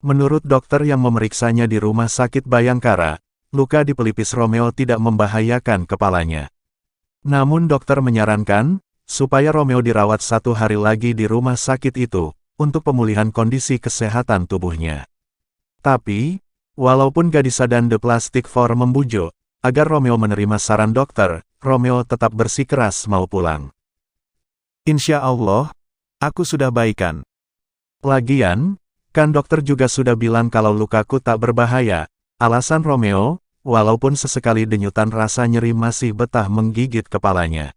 Menurut dokter yang memeriksanya di rumah sakit Bayangkara, luka di pelipis Romeo tidak membahayakan kepalanya. Namun dokter menyarankan, supaya Romeo dirawat 1 hari lagi di rumah sakit itu, untuk pemulihan kondisi kesehatan tubuhnya. Tapi, walaupun Gadisa dan The Plastic Four membujuk, agar Romeo menerima saran dokter, Romeo tetap bersikeras mau pulang. Insya Allah, aku sudah baikan. Lagian, kan dokter juga sudah bilang kalau lukaku tak berbahaya, alasan Romeo, walaupun sesekali denyutan rasa nyeri masih betah menggigit kepalanya.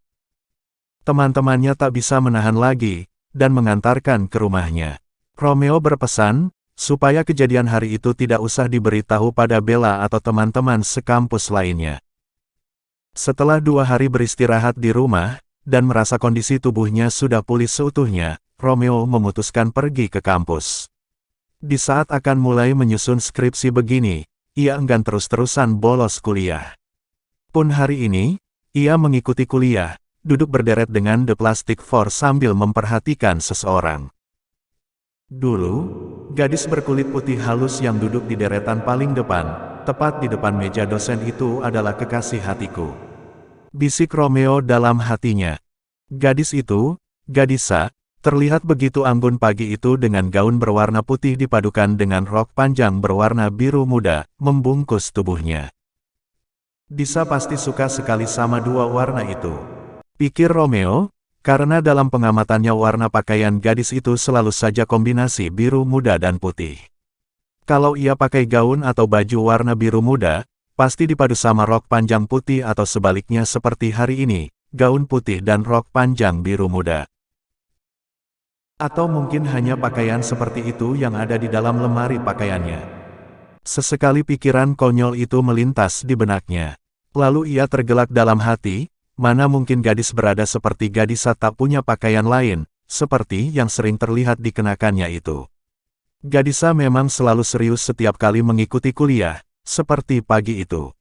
Teman-temannya tak bisa menahan lagi, dan mengantarkan ke rumahnya. Romeo berpesan, supaya kejadian hari itu tidak usah diberitahu pada Bella atau teman-teman sekampus lainnya. Setelah 2 hari beristirahat di rumah, dan merasa kondisi tubuhnya sudah pulih seutuhnya, Romeo memutuskan pergi ke kampus. Di saat akan mulai menyusun skripsi begini, ia enggan terus-terusan bolos kuliah. Pun hari ini, ia mengikuti kuliah, duduk berderet dengan The Plastic Four sambil memperhatikan seseorang. Dulu, gadis berkulit putih halus yang duduk di deretan paling depan, tepat di depan meja dosen itu adalah kekasih hatiku. Bisik Romeo dalam hatinya. Gadis itu, Gadisa, terlihat begitu anggun pagi itu dengan gaun berwarna putih dipadukan dengan rok panjang berwarna biru muda, membungkus tubuhnya. Disa pasti suka sekali sama 2 warna itu, pikir Romeo, karena dalam pengamatannya warna pakaian gadis itu selalu saja kombinasi biru muda dan putih. Kalau ia pakai gaun atau baju warna biru muda, pasti dipadu sama rok panjang putih atau sebaliknya seperti hari ini, gaun putih dan rok panjang biru muda. Atau mungkin hanya pakaian seperti itu yang ada di dalam lemari pakaiannya. Sesekali pikiran konyol itu melintas di benaknya. Lalu ia tergelak dalam hati, mana mungkin gadis berada seperti Gadisa tak punya pakaian lain, seperti yang sering terlihat dikenakannya itu. Gadisa memang selalu serius setiap kali mengikuti kuliah, seperti pagi itu.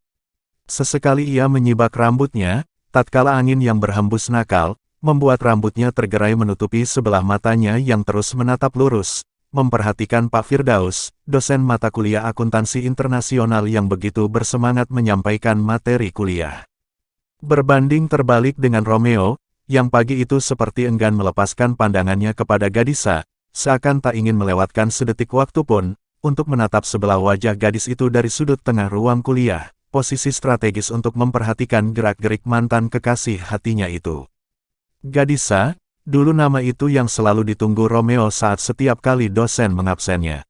Sesekali ia menyibak rambutnya, tatkala angin yang berhembus nakal, membuat rambutnya tergerai menutupi sebelah matanya yang terus menatap lurus, memperhatikan Pak Firdaus, dosen mata kuliah akuntansi internasional yang begitu bersemangat menyampaikan materi kuliah. Berbanding terbalik dengan Romeo, yang pagi itu seperti enggan melepaskan pandangannya kepada Gadisa, seakan tak ingin melewatkan sedetik waktu pun, untuk menatap sebelah wajah gadis itu dari sudut tengah ruang kuliah, posisi strategis untuk memperhatikan gerak-gerik mantan kekasih hatinya itu. Gadisa, dulu nama itu yang selalu ditunggu Romeo saat setiap kali dosen mengabsennya.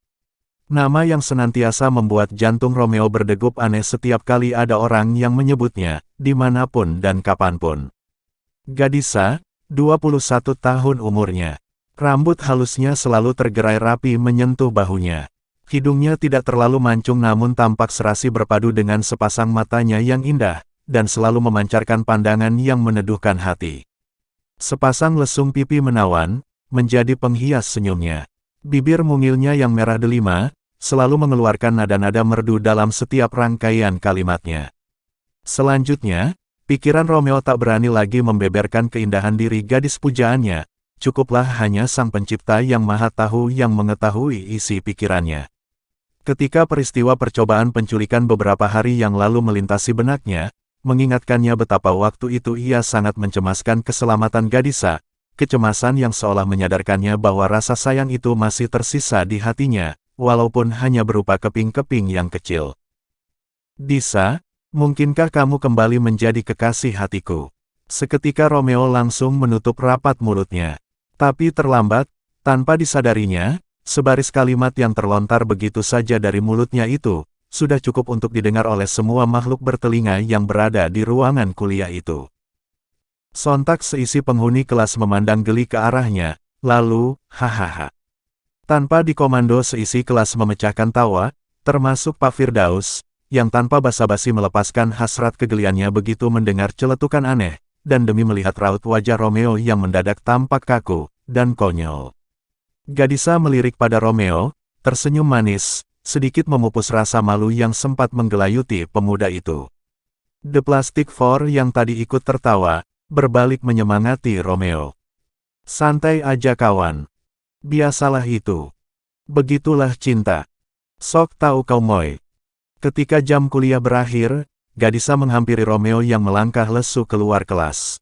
Nama yang senantiasa membuat jantung Romeo berdegup aneh setiap kali ada orang yang menyebutnya, dimanapun dan kapanpun. Gadisa, 21 tahun umurnya. Rambut halusnya selalu tergerai rapi menyentuh bahunya. Hidungnya tidak terlalu mancung namun tampak serasi berpadu dengan sepasang matanya yang indah, dan selalu memancarkan pandangan yang meneduhkan hati. Sepasang lesung pipi menawan, menjadi penghias senyumnya. Bibir mungilnya yang merah delima, selalu mengeluarkan nada-nada merdu dalam setiap rangkaian kalimatnya. Selanjutnya, pikiran Romeo tak berani lagi membeberkan keindahan diri gadis pujaannya, cukuplah hanya sang pencipta yang maha tahu yang mengetahui isi pikirannya. Ketika peristiwa percobaan penculikan beberapa hari yang lalu melintasi benaknya, mengingatkannya betapa waktu itu ia sangat mencemaskan keselamatan Gadisa, kecemasan yang seolah menyadarkannya bahwa rasa sayang itu masih tersisa di hatinya, walaupun hanya berupa keping-keping yang kecil. Disa, mungkinkah kamu kembali menjadi kekasih hatiku? Seketika Romeo langsung menutup rapat mulutnya. Tapi terlambat, tanpa disadarinya, sebaris kalimat yang terlontar begitu saja dari mulutnya itu, sudah cukup untuk didengar oleh semua makhluk bertelinga yang berada di ruangan kuliah itu. Sontak seisi penghuni kelas memandang geli ke arahnya, lalu, hahaha. Tanpa dikomando seisi kelas memecahkan tawa, termasuk Pak Firdaus, yang tanpa basa-basi melepaskan hasrat kegeliannya begitu mendengar celetukan aneh, dan demi melihat raut wajah Romeo yang mendadak tampak kaku, dan konyol. Gadisa melirik pada Romeo, tersenyum manis, sedikit memupus rasa malu yang sempat menggelayuti pemuda itu. The Plastic Four yang tadi ikut tertawa, berbalik menyemangati Romeo. Santai aja kawan. Biasalah itu. Begitulah cinta. Sok tahu kau Moy. Ketika jam kuliah berakhir, Gadisa menghampiri Romeo yang melangkah lesu keluar kelas.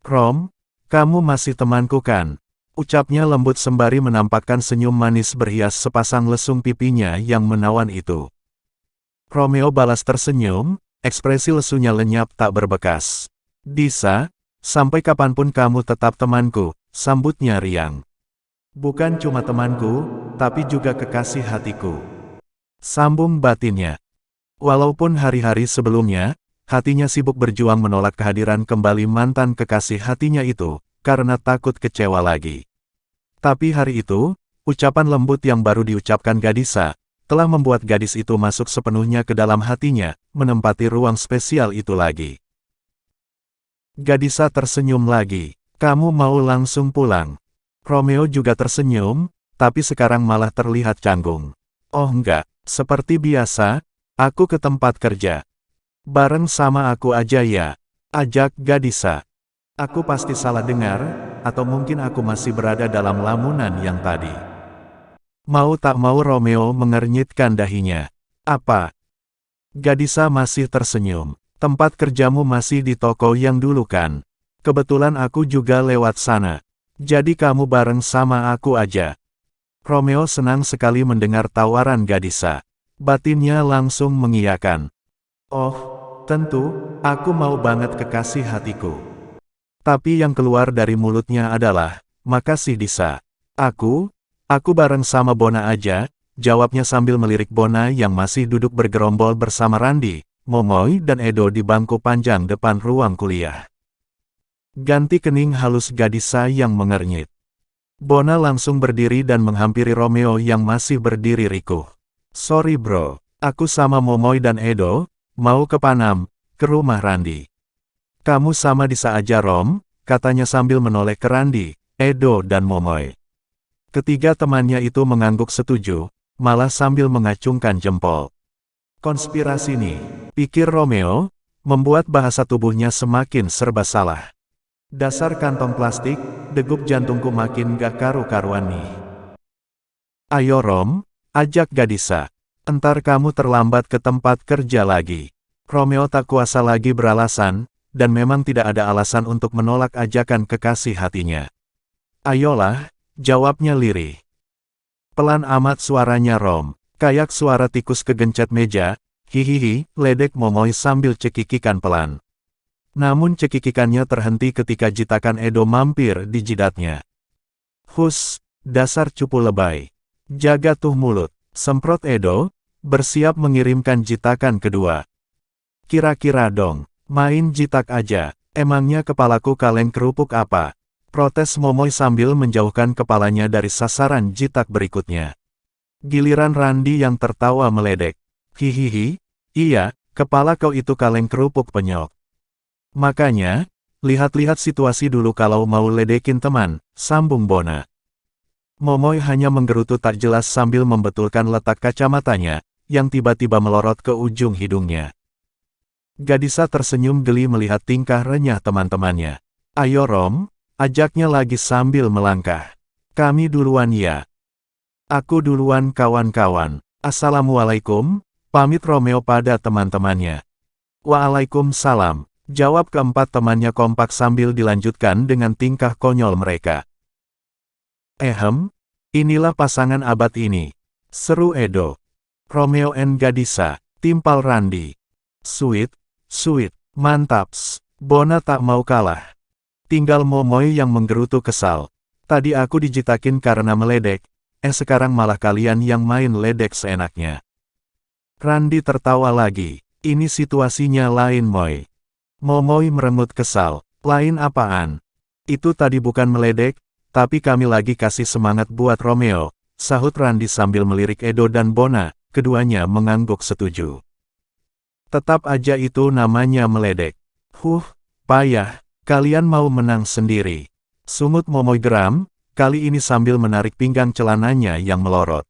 Rom, kamu masih temanku kan? Ucapnya lembut sembari menampakkan senyum manis berhias sepasang lesung pipinya yang menawan itu. Romeo balas tersenyum, ekspresi lesunya lenyap tak berbekas. Disa, sampai kapanpun kamu tetap temanku, sambutnya riang. Bukan cuma temanku, tapi juga kekasih hatiku. Sambung batinnya. Walaupun hari-hari sebelumnya, hatinya sibuk berjuang menolak kehadiran kembali mantan kekasih hatinya itu, karena takut kecewa lagi. Tapi hari itu, ucapan lembut yang baru diucapkan Gadisa, telah membuat gadis itu masuk sepenuhnya ke dalam hatinya, menempati ruang spesial itu lagi. Gadisa tersenyum lagi. Kamu mau langsung pulang? Romeo juga tersenyum, tapi sekarang malah terlihat canggung. Oh enggak, seperti biasa, aku ke tempat kerja. Bareng sama aku aja ya, ajak Gadisa. Aku pasti salah dengar, atau mungkin aku masih berada dalam lamunan yang tadi. Mau tak mau Romeo mengernyitkan dahinya. Apa? Gadisa masih tersenyum. Tempat kerjamu masih di toko yang dulu kan? Kebetulan aku juga lewat sana. Jadi kamu bareng sama aku aja. Romeo senang sekali mendengar tawaran Gadisa. Batinnya langsung mengiyakan. Oh, tentu, aku mau banget kekasih hatiku. Tapi yang keluar dari mulutnya adalah, makasih Disa. Aku bareng sama Bona aja, jawabnya sambil melirik Bona yang masih duduk bergerombol bersama Randi, Momoy dan Edo di bangku panjang depan ruang kuliah. Ganti kening halus Gadisa yang mengernyit. Bona langsung berdiri dan menghampiri Romeo yang masih berdiri rikuh. Sorry bro, aku sama Momoy dan Edo, mau ke Panam, ke rumah Randi. Kamu sama Disa aja Rom, katanya sambil menoleh ke Randi, Edo dan Momoy. Ketiga temannya itu mengangguk setuju, malah sambil mengacungkan jempol. Konspirasi nih, pikir Romeo, membuat bahasa tubuhnya semakin serba salah. Dasar kantong plastik, degup jantungku makin gak karu-karuan nih. Ayo Rom, ajak Gadisa. Entar kamu terlambat ke tempat kerja lagi. Romeo tak kuasa lagi beralasan, dan memang tidak ada alasan untuk menolak ajakan kekasih hatinya. Ayolah, jawabnya lirih. Pelan amat suaranya Rom, kayak suara tikus kegencet meja, hihihi, ledek Momoy sambil cekikikan pelan. Namun cekikikannya terhenti ketika jitakan Edo mampir di jidatnya. Hus, dasar cupu lebay. Jaga tuh mulut, semprot Edo, bersiap mengirimkan jitakan kedua. Kira-kira dong, main jitak aja, emangnya kepalaku kaleng kerupuk apa? Protes Momoy sambil menjauhkan kepalanya dari sasaran jitak berikutnya. Giliran Randi yang tertawa meledek. Hihihi, iya, kepala kau itu kaleng kerupuk penyok. Makanya, lihat-lihat situasi dulu kalau mau ledekin teman, sambung Bona. Momoy hanya menggerutu tak jelas sambil membetulkan letak kacamatanya, yang tiba-tiba melorot ke ujung hidungnya. Gadisa tersenyum geli melihat tingkah renyah teman-temannya. Ayo Rom, ajaknya lagi sambil melangkah. Kami duluan ya. Aku duluan kawan-kawan. Assalamualaikum, pamit Romeo pada teman-temannya. Waalaikumsalam, jawab keempat temannya kompak sambil dilanjutkan dengan tingkah konyol mereka. Inilah pasangan abad ini. Seru Edo. Romeo and Gadisa, timpal Randi. Sweet, mantaps. Bona tak mau kalah. Tinggal Momoy yang menggerutu kesal. Tadi aku dijitakin karena meledek, sekarang malah kalian yang main ledek seenaknya. Randi tertawa lagi. Ini situasinya lain Moy. Momoy merengut kesal. Lain apaan? Itu tadi bukan meledek, tapi kami lagi kasih semangat buat Romeo, sahut Randi sambil melirik Edo dan Bona, keduanya mengangguk setuju. Tetap aja itu namanya meledek. Payah, kalian mau menang sendiri. Sungut Momoy geram, kali ini sambil menarik pinggang celananya yang melorot.